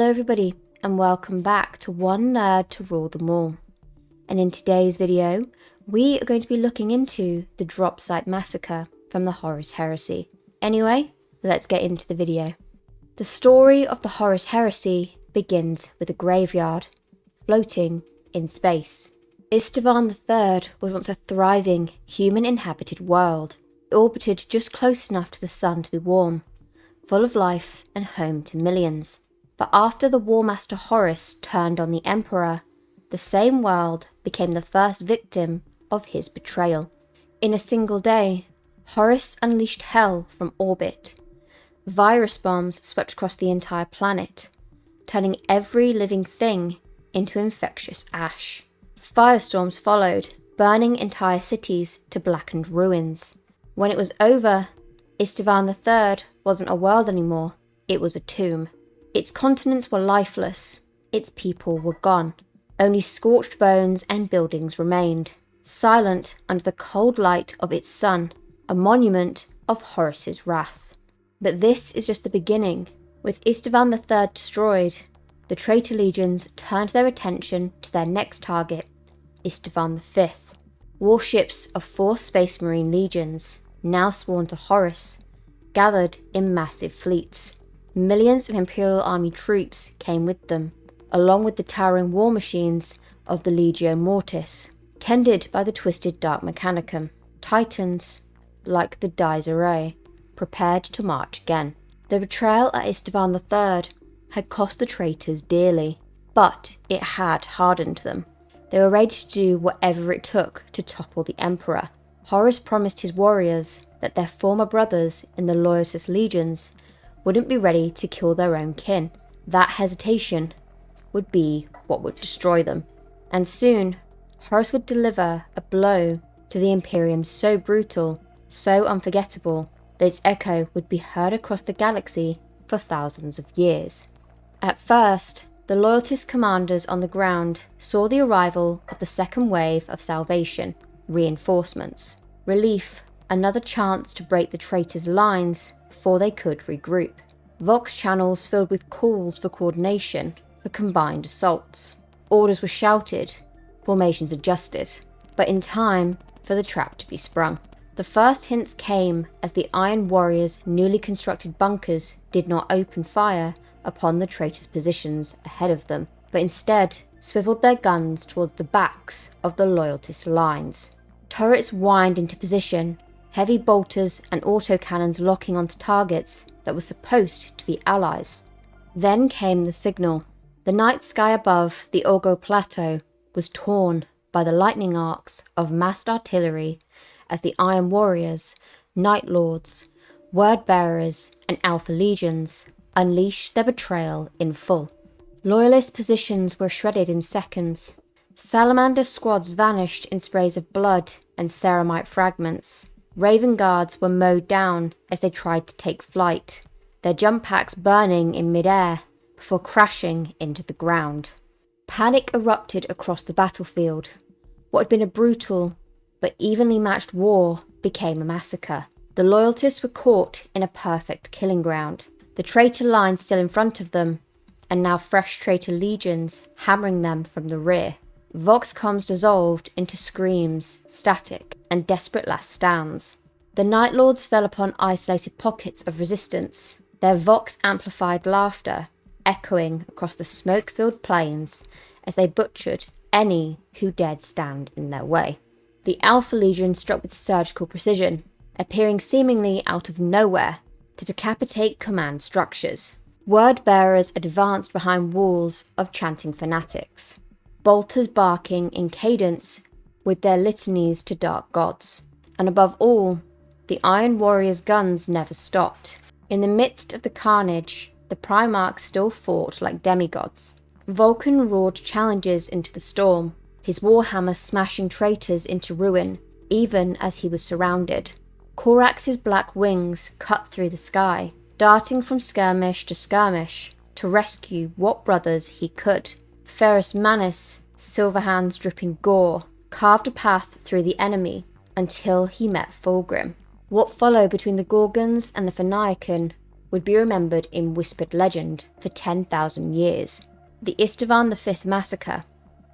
Hello everybody, and welcome back to One Nerd to Rule Them All. And in today's video, we are going to be looking into the drop site massacre from the Horus Heresy. Anyway, let's get into the video. The story of the Horus Heresy begins with a graveyard, floating in space. Istvan III was once a thriving, human-inhabited world. It orbited just close enough to the sun to be warm, full of life and home to millions. But after the War Master Horus turned on the Emperor, the same world became the first victim of his betrayal. In a single day, Horus unleashed hell from orbit. Virus bombs swept across the entire planet, turning every living thing into infectious ash. Firestorms followed, burning entire cities to blackened ruins. When it was over, Istvan III wasn't a world anymore, it was a tomb. Its continents were lifeless, its people were gone. Only scorched bones and buildings remained, silent under the cold light of its sun, a monument of Horus's wrath. But this is just the beginning. With Istvan III destroyed, the traitor legions turned their attention to their next target, Istvan V. Warships of 4 Space Marine legions, now sworn to Horus, gathered in massive fleets. Millions of Imperial Army troops came with them, along with the towering war machines of the Legio Mortis, tended by the twisted Dark Mechanicum. Titans, like the Dies Irae, prepared to march again. The betrayal at Istvan III had cost the traitors dearly, but it had hardened them. They were ready to do whatever it took to topple the Emperor. Horus promised his warriors that their former brothers in the Loyalist legions wouldn't be ready to kill their own kin. That hesitation would be what would destroy them. And soon, Horus would deliver a blow to the Imperium so brutal, so unforgettable, that its echo would be heard across the galaxy for thousands of years. At first, the Loyalist commanders on the ground saw the arrival of the second wave of salvation, reinforcements, relief, another chance to break the traitors' lines before they could regroup. Vox channels filled with calls for coordination for combined assaults. Orders were shouted, formations adjusted, but in time for the trap to be sprung. The first hints came as the Iron Warriors' newly constructed bunkers did not open fire upon the traitors' positions ahead of them, but instead swiveled their guns towards the backs of the Loyalist lines. Turrets whined into position, heavy bolters and autocannons locking onto targets that were supposed to be allies. Then came the signal. The night sky above the Orgo Plateau was torn by the lightning arcs of massed artillery as the Iron Warriors, Night Lords, Word Bearers and Alpha Legions unleashed their betrayal in full. Loyalist positions were shredded in seconds. Salamander squads vanished in sprays of blood and ceramite fragments. Raven Guards were mowed down as they tried to take flight, their jump packs burning in mid-air before crashing into the ground. Panic erupted across the battlefield. What had been a brutal but evenly matched war became a massacre. The Loyalists were caught in a perfect killing ground, the traitor line still in front of them, and now fresh traitor legions hammering them from the rear. Vox comms dissolved into screams, static, and desperate last stands. The Night Lords fell upon isolated pockets of resistance, their Vox-amplified laughter echoing across the smoke-filled plains as they butchered any who dared stand in their way. The Alpha Legion struck with surgical precision, appearing seemingly out of nowhere to decapitate command structures. Word Bearers advanced behind walls of chanting fanatics, bolters barking in cadence with their litanies to dark gods. And above all, the Iron Warriors' guns never stopped. In the midst of the carnage, the Primarchs still fought like demigods. Vulcan roared challenges into the storm, his warhammer smashing traitors into ruin, even as he was surrounded. Corax's black wings cut through the sky, darting from skirmish to rescue what brothers he could. Ferrus Manus, silver hands dripping gore, carved a path through the enemy until he met Fulgrim. What followed between the Gorgons and the Phoenician would be remembered in whispered legend for 10,000 years. The Istvan V massacre,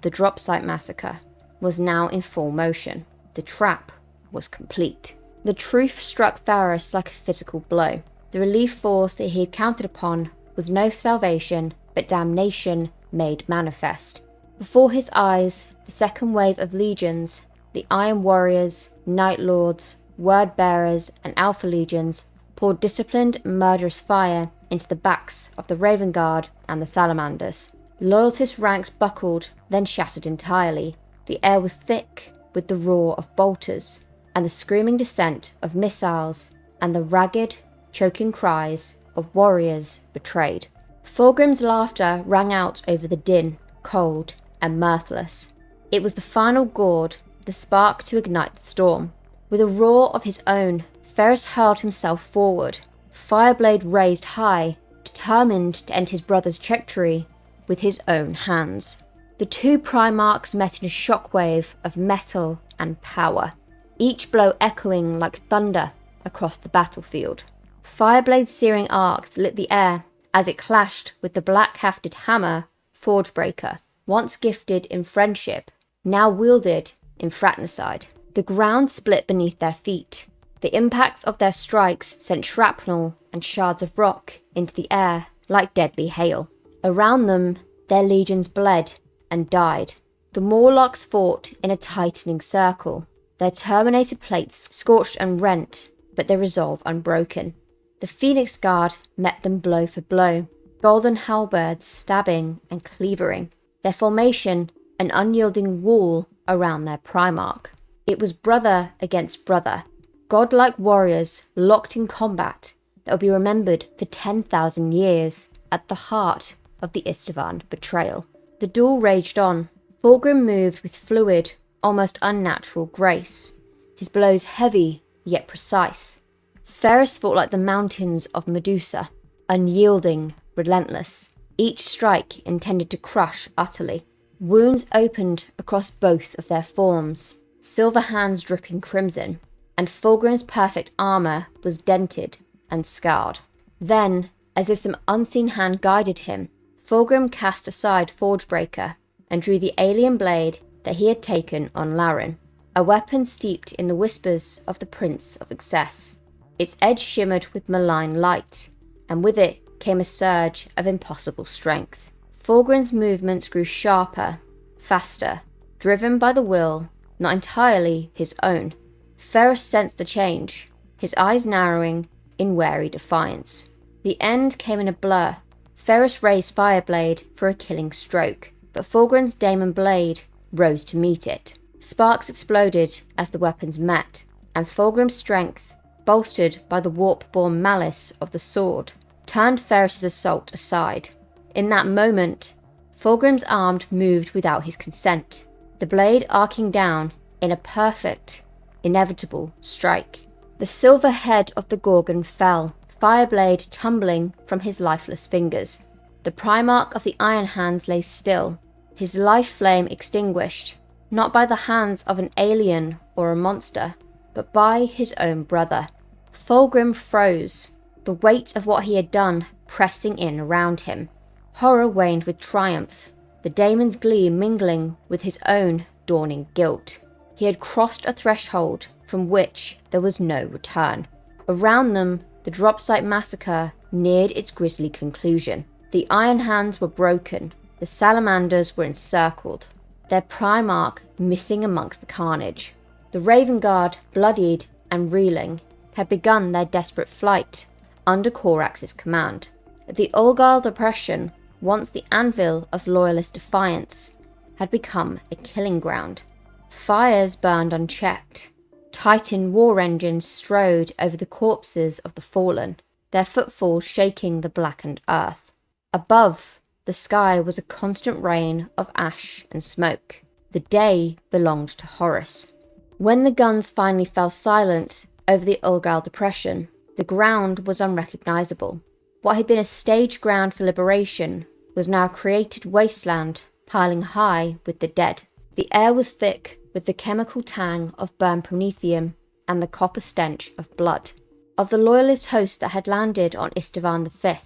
the drop site massacre, was now in full motion. The trap was complete. The truth struck Ferrus like a physical blow. The relief force that he had counted upon was no salvation, but damnation made manifest. Before his eyes, the second wave of legions, the Iron Warriors, Night Lords, Word Bearers, and Alpha Legions, poured disciplined, murderous fire into the backs of the Raven Guard and the Salamanders. Loyalist ranks buckled, then shattered entirely. The air was thick with the roar of bolters, and the screaming descent of missiles, and the ragged, choking cries of warriors betrayed. Fulgrim's laughter rang out over the din, cold and mirthless. It was the final gourd, the spark to ignite the storm. With a roar of his own, Ferrus hurled himself forward, fireblade raised high, determined to end his brother's treachery with his own hands. The two Primarchs met in a shockwave of metal and power, each blow echoing like thunder across the battlefield. Fireblade's searing arcs lit the air as it clashed with the black-hafted hammer Forgebreaker, once gifted in friendship, now wielded in fratricide. The ground split beneath their feet. The impacts of their strikes sent shrapnel and shards of rock into the air like deadly hail. Around them, their legions bled and died. The Morlocks fought in a tightening circle, their terminated plates scorched and rent, but their resolve unbroken. The Phoenix Guard met them blow for blow, golden halberds stabbing and cleavering, their formation an unyielding wall around their Primarch. It was brother against brother, godlike warriors locked in combat that will be remembered for 10,000 years at the heart of the Istvan betrayal. The duel raged on. Fulgrim moved with fluid, almost unnatural grace, his blows heavy yet precise. Ferrus fought like the mountains of Medusa, unyielding, relentless, each strike intended to crush utterly. Wounds opened across both of their forms, silver hands dripping crimson, and Fulgrim's perfect armour was dented and scarred. Then, as if some unseen hand guided him, Fulgrim cast aside Forgebreaker and drew the alien blade that he had taken on Laren, a weapon steeped in the whispers of the Prince of Excess. Its edge shimmered with malign light, and with it came a surge of impossible strength. Fulgrim's movements grew sharper, faster, driven by the will not entirely his own. Ferrus sensed the change, his eyes narrowing in wary defiance. The end came in a blur. Ferrus raised Fireblade for a killing stroke, but Fulgrim's Daemon Blade rose to meet it. Sparks exploded as the weapons met, and Fulgrim's strength, bolstered by the warp-born malice of the sword, turned Ferrus's assault aside. In that moment, Fulgrim's arm moved without his consent, the blade arcing down in a perfect, inevitable strike. The silver head of the Gorgon fell, Fireblade tumbling from his lifeless fingers. The Primarch of the Iron Hands lay still, his life flame extinguished, not by the hands of an alien or a monster, but by his own brother. Fulgrim froze, the weight of what he had done pressing in around him. Horror waned with triumph, the daemon's glee mingling with his own dawning guilt. He had crossed a threshold from which there was no return. Around them, the drop site massacre neared its grisly conclusion. The Iron Hands were broken, the Salamanders were encircled, their Primarch missing amongst the carnage. The Raven Guard, bloodied and reeling, had begun their desperate flight under Corax's command. The Olgal oppression, once the anvil of loyalist defiance, had become a killing ground. Fires burned unchecked. Titan war engines strode over the corpses of the fallen, their footfall shaking the blackened earth. Above, the sky was a constant rain of ash and smoke. The day belonged to Horus. When the guns finally fell silent over the Olgal depression, the ground was unrecognizable. What had been a stage ground for liberation was now a created wasteland piling high with the dead. The air was thick with the chemical tang of burned promethium and the copper stench of blood. Of the loyalist host that had landed on Istvan V,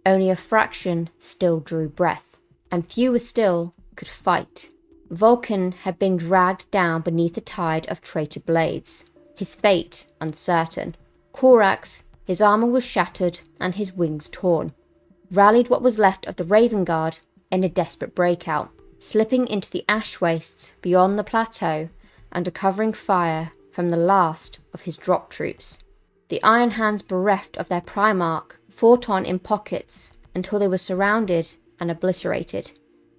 only a fraction still drew breath, and fewer still could fight. Vulcan had been dragged down beneath a tide of traitor blades, his fate uncertain. Corax, his armour was shattered and his wings torn, rallied what was left of the Raven Guard in a desperate breakout, slipping into the ash wastes beyond the plateau under covering fire from the last of his drop troops. The Iron Hands, bereft of their Primarch, fought on in pockets until they were surrounded and obliterated,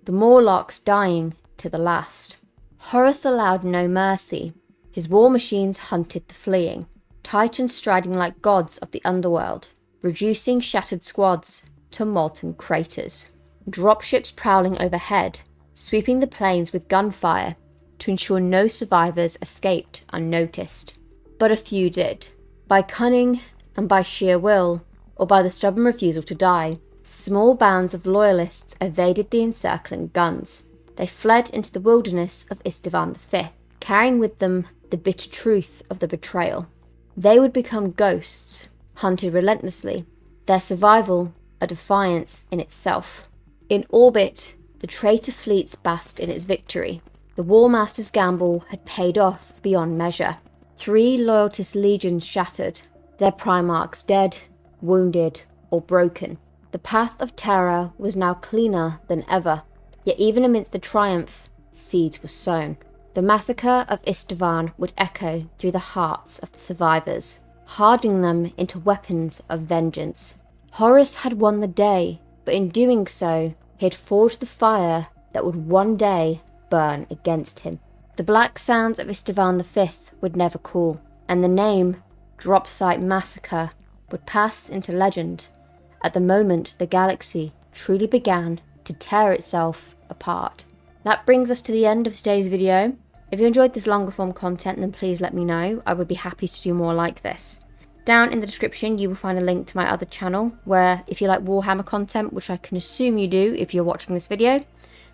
the Morlocks dying to the last. Horus allowed no mercy. His war machines hunted the fleeing, Titans striding like gods of the underworld, reducing shattered squads to molten craters. Dropships prowling overhead, sweeping the plains with gunfire to ensure no survivors escaped unnoticed. But a few did. By cunning and by sheer will, or by the stubborn refusal to die, small bands of loyalists evaded the encircling guns. They fled into the wilderness of Istvan V, carrying with them the bitter truth of the betrayal. They would become ghosts, hunted relentlessly, their survival a defiance in itself. In orbit, the traitor fleets basked in its victory. The War Master's gamble had paid off beyond measure. 3 loyalist legions shattered, their Primarchs dead, wounded, or broken. The path of terror was now cleaner than ever, yet even amidst the triumph, seeds were sown. The massacre of Istvan would echo through the hearts of the survivors, hardening them into weapons of vengeance. Horus had won the day, but in doing so, he had forged the fire that would one day burn against him. The black sands of Istvan V would never cool, and the name Drop Site Massacre would pass into legend at the moment the galaxy truly began to tear itself apart. That brings us to the end of today's video. If you enjoyed this longer form content, then please let me know. I would be happy to do more like this. Down in the description you will find a link to my other channel, where if you like Warhammer content, which I can assume you do if you're watching this video,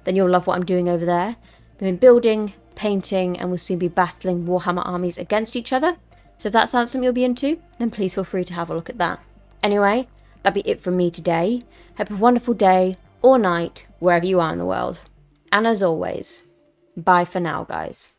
then you'll love what I'm doing over there. I've been building, painting, and will soon be battling Warhammer armies against each other. So if that sounds something you'll be into, then please feel free to have a look at that. Anyway, that'd be it from me today. Hope you have a wonderful day or night, wherever you are in the world. And as always, bye for now, guys.